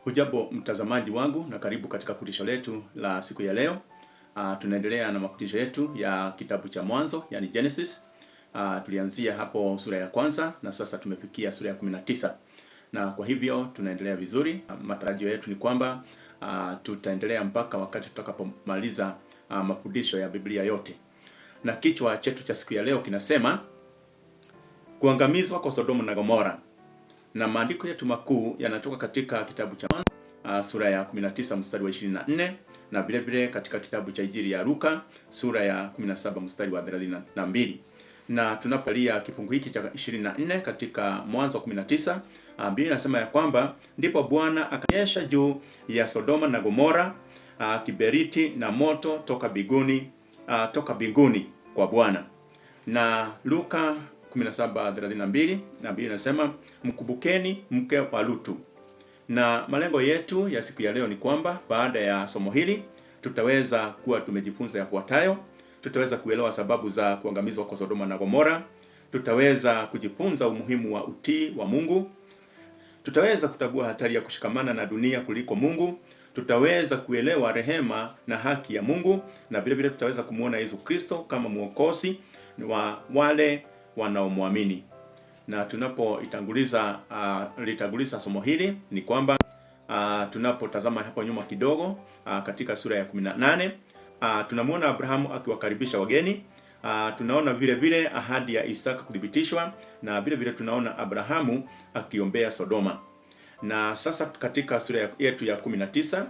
Hujambo mtazamaji wangu na karibu katika fundisho letu la siku ya leo. Tunaendelea na mafundisho yetu ya kitabu cha Mwanzo, yani Genesis. Tulianzia hapo sura ya kwanza na sasa tumefikia sura ya 19. Na kwa hivyo tunaendelea vizuri. Matarajio yetu ni kwamba tutaendelea mpaka wakati tutakapomaliza mafundisho ya Biblia yote. Na kichwa chetu cha siku ya leo kinasema kuangamizwa kwa Sodoma na Gomora. Na maandiko yetu makuu yanatoka katika kitabu cha sura ya 19 mstari wa 24 na vile vile katika kitabu cha Injili ya Luka sura ya 17 mstari wa 32. Na tunapalia kifungu hiki cha 24 katika Mwanzo 19, Biblia inasema ya kwamba ndipo Bwana akanyesha juu ya Sodoma na Gomora kiberiti na moto toka mbinguni kwa Bwana. Na Luka 17:32 na Biblia inasema mkumbukeni mke wa Lutu. Na malengo yetu ya siku ya leo ni kwamba baada ya somo hili tutaweza kuwa tumejifunza yafuatayo. Tutaweza kuelewa sababu za kuangamizwa kwa Sodoma na Gomora. Tutaweza kujifunza umuhimu wa utii wa Mungu. Tutaweza kutambua hatari ya kushikamana na dunia kuliko Mungu. Tutaweza kuelewa rehema na haki ya Mungu, na vile vile tutaweza kumuona Yesu Kristo kama mwokozi wa wale wanaomwamini. Na litanguliza somo hili ni kwamba tunapotazama hapo nyuma kidogo katika sura ya 18 tunamuona Abrahamu akiwakaribisha wageni. Tunaona vile vile ahadi ya Isaka kuthibitishwa, na vile vile tunaona Abrahamu akiombea Sodoma. Na sasa katika sura yetu ya 19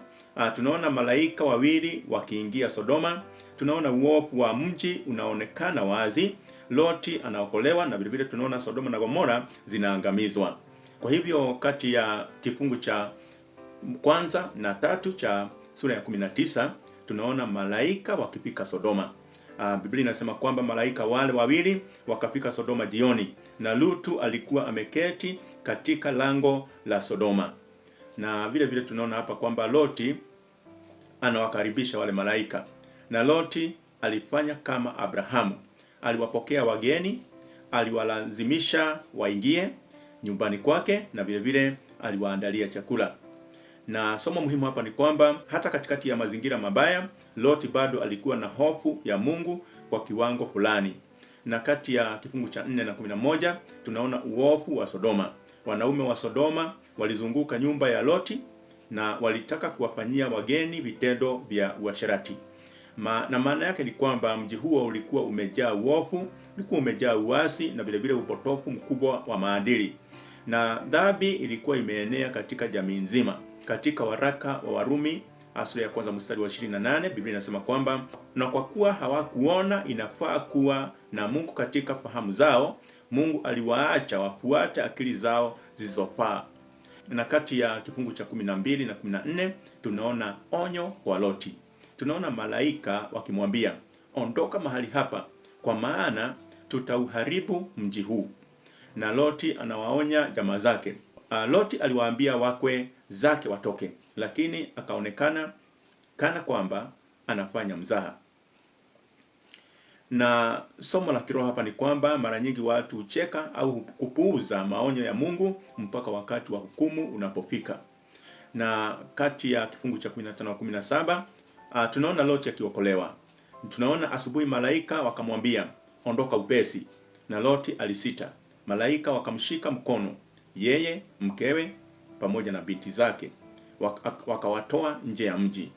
tunaona malaika wawili wakiingia Sodoma. Tunaona uovu wa mji unaonekana wazi. Loti anaokolewa, na vile vile tunaona Sodoma na Gomora zinaangamizwa. Kwa hivyo kati ya kifungu cha kwanza na tatu cha sura ya 19 tunaona malaika wakifika Sodoma. Biblia inasema kwamba malaika wale wawili wakafika Sodoma jioni, na Lutu alikuwa ameketi katika lango la Sodoma. Na vile vile tunaona hapa kwamba Loti anawakaribisha wale malaika, na Loti alifanya kama Abrahamu. Aliwapokea wageni, aliwalazimisha waingie nyumbani kwake, na vile vile aliwaandalia chakula. Na somo muhimu hapa ni kwamba hata katikati ya mazingira mabaya, Loti bado alikuwa na hofu ya Mungu kwa kiwango fulani. Na kati ya kifungu cha 4 na 11 tunaona uovu wa Sodoma. Wanaume wa Sodoma walizunguka nyumba ya Loti na walitaka kuwafanyia wageni vitendo vya uasherati. Na maana yake ni kwamba mji huo ulikuwa umejaa uovu, ulikuwa umejaa uasi na vile vile upotofu mkubwa wa maadili. Na dhambi ilikuwa imeenea katika jamii nzima. Katika waraka wa Warumi sura ya kwanza mstari wa 28 Biblia inasema kwamba na kwa kuwa hawakuona inafaa kuwa na Mungu katika fahamu zao, Mungu aliwaacha wafuate akili zao zisizofaa. Na kati ya kifungu cha 12 na 14 tunaona onyo kwa Loti. Tunaona malaika wakimwambia, ondoka mahali hapa, kwa maana tutauharibu mji huu. Na Loti anawaonya jamaa zake. Loti aliwaambia wakwe zake watoke, lakini akaonekana kana kwamba anafanya mzaha. Na somo la kiroho hapa ni kwamba mara nyingi watu hucheka au kupuuza maonyo ya Mungu mpaka wakati wa hukumu unapofika. Na kati ya kifungu cha 15 na 17 tunaona Loti akiokolewa. Tunaona asubuhi malaika wakamwambia, ondoka upesi. Na Loti alisita. Malaika wakamshika mkono, yeye, mkewe pamoja na binti zake, wakawatoa nje ya mji.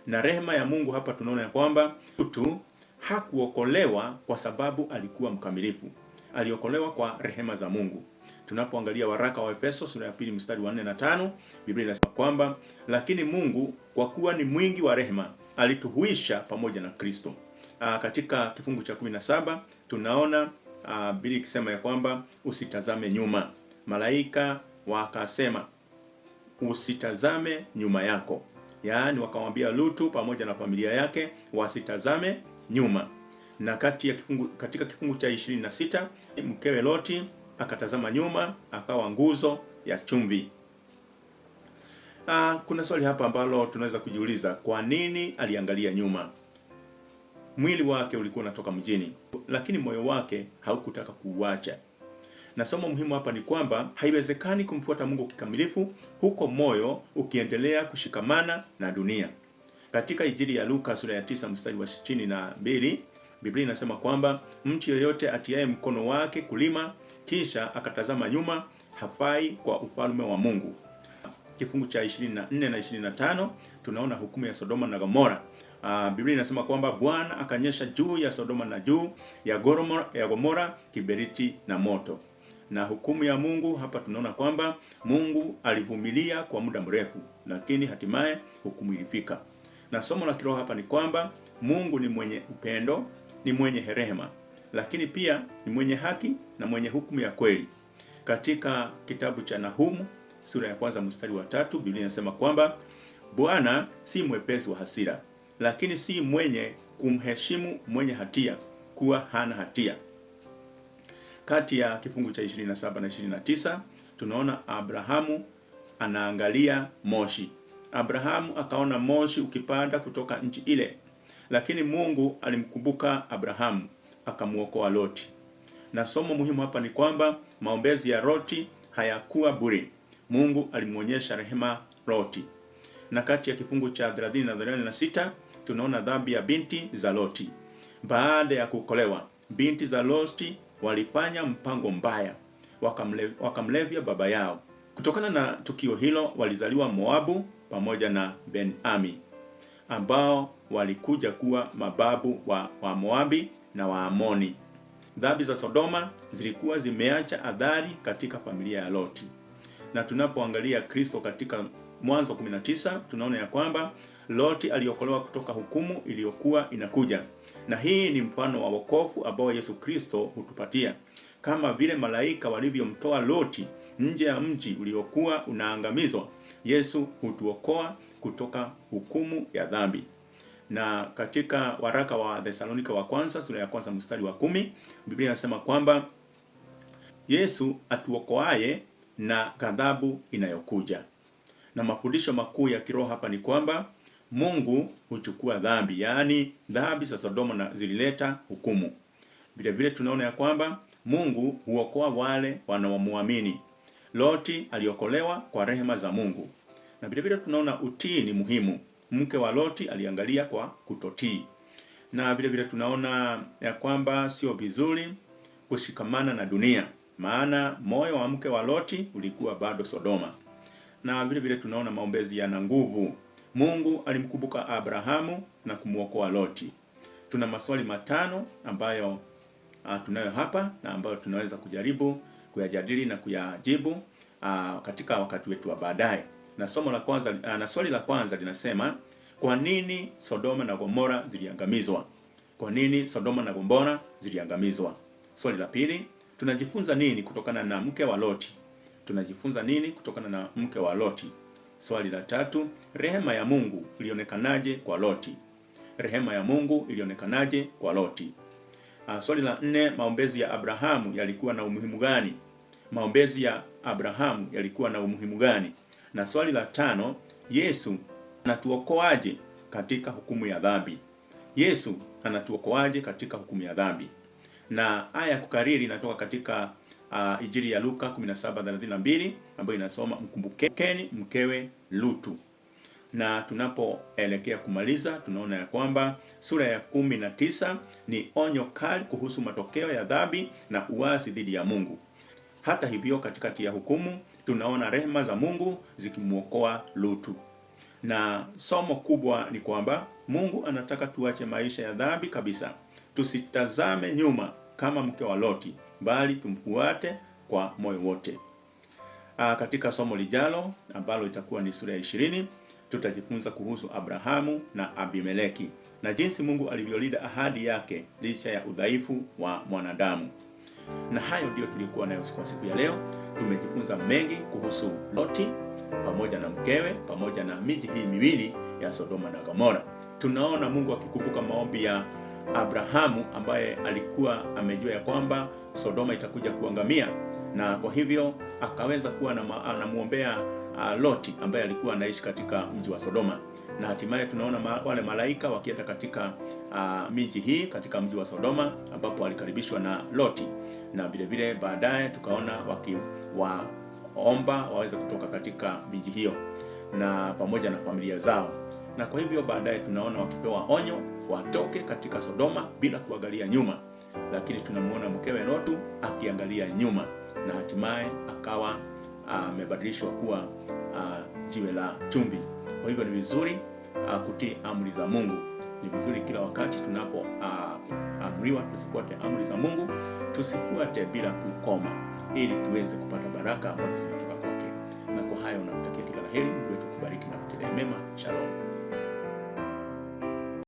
Na rehema ya Mungu hapa tunaona ya kwamba Lutu hakuokolewa kwa sababu alikuwa mkamilifu. Aliokolewa kwa rehema za Mungu. Tunapoangalia waraka wa Efeso sura ya 2 mstari wa 4 na 5, Biblia inasema kwamba lakini Mungu kwa kuwa ni mwingi wa rehema alituhuisha pamoja na Kristo. Katika kifungu cha 17 tunaona Biblia ikisema ya kwamba usitazame nyuma. Malaika wakasema usitazame nyuma yako. Yaani wakamwambia Lutu pamoja na familia yake wasitazame nyuma. Na katika kifungu cha 26 mkewe Loti akatazama nyuma, akawa nguzo ya chumvi. Kuna swali hapa ambalo tunaweza kujiuliza, kwa nini aliangalia nyuma? Mwili wake ulikuwa unatoka mjini, lakini moyo wake haukutaka kuuacha. Na somo muhimu hapa ni kwamba haiwezekani kumfuata Mungu kikamilifu huko moyo ukiendelea kushikamana na dunia. Katika Injili ya Luka sura ya 9 mstari wa 62, Biblia inasema kwamba mtu yeyote atiaye mkono wake kulima kisha akatazama nyuma hafai kwa ufalme wa Mungu. Kifungu cha 24 na 25 tunaona hukumu ya Sodoma na Gomora. Biblia inasema kwamba Bwana akanyesha juu ya Sodoma na juu ya Gomora kiberiti na moto. Na hukumu ya Mungu hapa tunaona kwamba Mungu alivumilia kwa muda mrefu, lakini hatimaye hukumu ilifika. Na somo la kiroho hapa ni kwamba Mungu ni mwenye upendo, ni mwenye rehema, lakini pia ni mwenye haki na mwenye hukumu ya kweli. Katika kitabu cha Nahumu sura ya 1 mstari wa 3, Biblia inasema kwamba Bwana si mwepesi wa hasira, lakini si mwenye kumheshimu mwenye hatia kuwa hana hatia. Kati ya kifungu cha 27 na 29 tunaona Abrahamu anaangalia moshi. Abrahamu akaona moshi ukipanda kutoka nchi ile, lakini Mungu alimkumbuka Abrahamu akamuokoa Loti. Na somo muhimu hapa ni kwamba maombezi ya Loti hayakuwa bure. Mungu alimuonyesha rehema Loti. Na kati ya kifungu cha 30 na 36 tunaona dhambi ya binti za Loti. Baada ya kuokolewa, binti za Loti walifanya mpango mbaya, wakamlevya baba yao. Kutokana na tukio hilo walizaliwa Moabu pamoja na Ben-Ami, ambao walikuja kuwa mababu wa Moabi na wa Amoni. Dhambi za Sodoma zilikuwa zimeacha athari katika familia ya Loti. Na tunapoangalia Kristo katika Mwanzo 19 tunaona ya kwamba Loti aliokolewa kutoka hukumu iliyokuwa inakuja. Na hii ni mfano wa wokovu ambao Yesu Kristo hutupatia. Kama vile malaika walivyomtoa Loti nje ya mji uliokuwa unaangamizwa, Yesu hutuokoa kutoka hukumu ya dhambi. Na katika waraka wa Thessalonika wa kwanza sura ya 1 mstari wa 10, Biblia inasema kwamba Yesu atuokoaye na ghadhabu inayokuja. Na mafundisho makuu ya kiroho hapa ni kwamba Mungu huchukua dhambi, yaani dhambi za Sodoma na zilileta hukumu. Vile vile tunaona ya kwamba Mungu huokoa wale wanaomwamini. Loti aliokolewa kwa rehema za Mungu. Na vile vile tunaona utii ni muhimu. Mke wa Loti aliangalia kwa kutotii. Na vile vile tunaona ya kwamba sio vizuri kushikamana na dunia, maana moyo wa mke wa Loti ulikuwa bado Sodoma. Na vile vile tunaona maombezi yana nguvu. Mungu alimkumbuka Abrahamu na kumuokoa Loti. Tuna maswali 5 ambayo tunayo hapa na ambayo tunaweza kujaribu kuyajadili na kuyajibu katika wakati wetu wa baadaye. Na swali la kwanza linasema, kwa nini Sodoma na Gomora ziliangamizwa? Kwa nini Sodoma na Gomora ziliangamizwa? Swali la pili, tunajifunza nini kutokana na mke wa Loti? Tunajifunza nini kutokana na mke wa Loti? Swali la tatu, rehema ya Mungu ilionekanaje kwa Loti? Rehema ya Mungu ilionekanaje kwa Loti? Swali la 4, maombezi ya Abrahamu yalikuwa na umuhimu gani? Maombezi ya Abrahamu yalikuwa na umuhimu gani? Na swali la 5, Yesu anatuokoaje katika hukumu ya dhambi? Yesu anatuokoaje katika hukumu ya dhambi? Na aya kukariri inatoka katika Injili ya Luka 17:32 ambayo inasoma, mkumbukeni mkewe Lutu. Na tunapoelekea kumaliza tunaona ya kwamba sura ya 19 ni onyo kali kuhusu matokeo ya dhambi na uasi dhidi ya Mungu. Hata hivyo, katikati ya hukumu tunaona rehema za Mungu zikimuokoa Lutu. Na somo kubwa ni kwamba Mungu anataka tuache maisha ya dhambi kabisa. Tusitazame nyuma kama mke wa Loti, bali tumfuate kwa moyo wote. Katika somo lijalo ambalo itakuwa ni sura ya 20, tutajifunza kuhusu Abrahamu na Abimeleki na jinsi Mungu alivyolinda ahadi yake licha ya udhaifu wa mwanadamu. Na hayo ndio tulikuwa nayo kwa siku ya leo. Tumejifunza mengi kuhusu Loti pamoja na mkewe pamoja na miji hii miwili ya Sodoma na Gomora. Tunaona Mungu akikumbuka maombi ya Abrahamu ambaye alikuwa amejua ya kwamba Sodoma itakuja kuangamia, na kwa hivyo akaweza kuwa anamuombea Loti ambaye alikuwa anaishi katika mji wa Sodoma. na hatimaye tunaona wale malaika wakienda katika miji hii, katika mji wa Sodoma ambapo walikaribishwa na Loti, na vile vile baadaye tukaona wakiwaomba waweze kutoka katika miji hiyo na pamoja na familia zao. Na kwa hivyo baadaye tunaona wakipewa onyo watoke katika Sodoma bila kuangalia nyuma, lakini tunamuona mkewe Lotu akiangalia nyuma na hatimaye akawa amebadilishwa kuwa jiwe la chumvi. Kwa hivyo ni vizuri kutii amri za Mungu. Ni vizuri kila wakati tunapoamriwa tusifuate amri za Mungu, tusifuate bila kukoma, ili tuweze kupata baraka ambazo zinatoka kwake. Na kwa hayo nakutakia kila laheri. Mungu wetu kubariki na kutendea mema. Shalom.